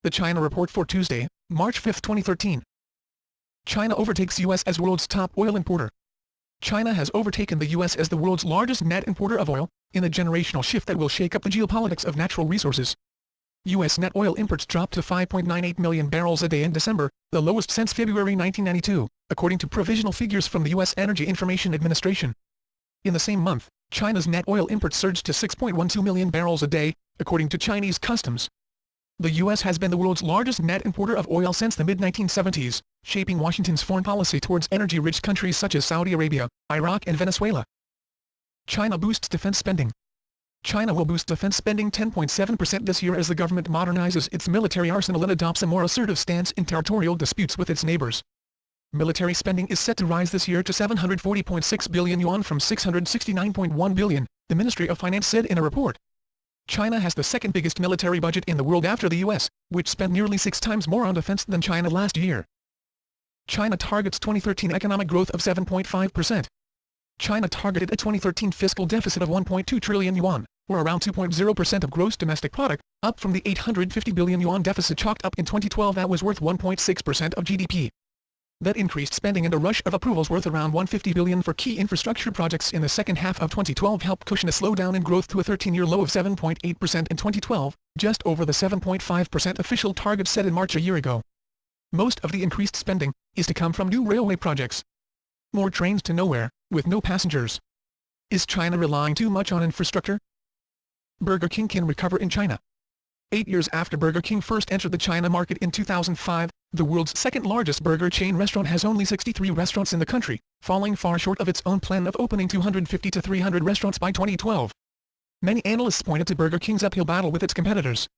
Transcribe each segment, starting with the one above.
The China Report for Tuesday, March 5, 2013. China overtakes U.S. as world's top oil importer. China has overtaken the U.S. as the world's largest net importer of oil, in a generational shift that will shake up the geopolitics of natural resources. U.S. net oil imports dropped to 5.98 million barrels a day in December, the lowest since February 1992, according to provisional figures from the U.S. Energy Information Administration. In the same month, China's net oil imports surged to 6.12 million barrels a day, according to Chinese customs. The U.S. has been the world's largest net importer of oil since the mid-1970s, shaping Washington's foreign policy towards energy-rich countries such as Saudi Arabia, Iraq and Venezuela. China boosts defense spending. China will boost defense spending 10.7% this year as the government modernizes its military arsenal and adopts a more assertive stance in territorial disputes with its neighbors. Military spending is set to rise this year to 740.6 billion yuan from 669.1 billion, the Ministry of Finance said in a report. China has the second biggest military budget in the world after the U.S., which spent nearly 6 times more on defense than China last year. China targets 2013 economic growth of 7.5%. China targeted a 2013 fiscal deficit of 1.2 trillion yuan, or around 2.0% of gross domestic product, up from the 850 billion yuan deficit chalked up in 2012 that was worth 1.6% of GDP. That increased spending and a rush of approvals worth around 150 billion for key infrastructure projects in the second half of 2012 helped cushion a slowdown in growth to a 13-year low of 7.8% in 2012, just over the 7.5% official target set in March a year ago. Most of the increased spending is to come from new railway projects. More trains to nowhere, with no passengers. Is China relying too much on infrastructure? Burger King can recover in China. 8 years after Burger King first entered the China market in 2005, the world's second-largest burger chain restaurant has only 63 restaurants in the country, falling far short of its own plan of opening 250 to 300 restaurants by 2012. Many analysts pointed to Burger King's uphill battle with its competitors.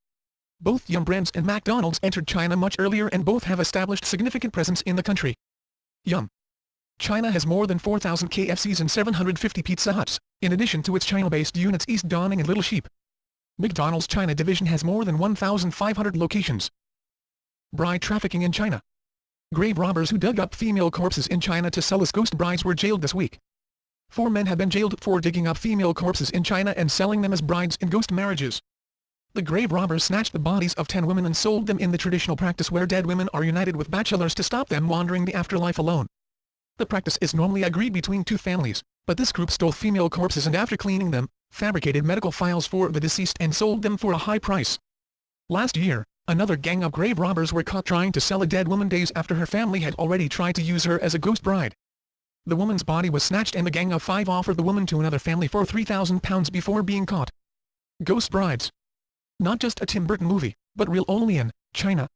Both Yum Brands and McDonald's entered China much earlier and both have established significant presence in the country. Yum! China has more than 4,000 KFCs and 750 Pizza Huts, in addition to its China-based units East Dawning and Little Sheep. McDonald's China division has more than 1,500 locations. Bride trafficking in China. Grave robbers who dug up female corpses in China to sell as ghost brides were jailed this week. 4 men have been jailed for digging up female corpses in China and selling them as brides in ghost marriages. The grave robbers snatched the bodies of 10 women and sold them in the traditional practice where dead women are united with bachelors to stop them wandering the afterlife alone. The practice is normally agreed between 2 families, but this group stole female corpses and after cleaning them, fabricated medical files for the deceased and sold them for a high price. Last year, another gang of grave robbers were caught trying to sell a dead woman days after her family had already tried to use her as a ghost bride. The woman's body was snatched and the gang of 5 offered the woman to another family for £3,000 before being caught. Ghost brides. Not just a Tim Burton movie, but real only in China.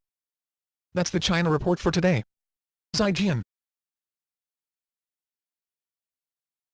That's the China Report for today. Zaijian.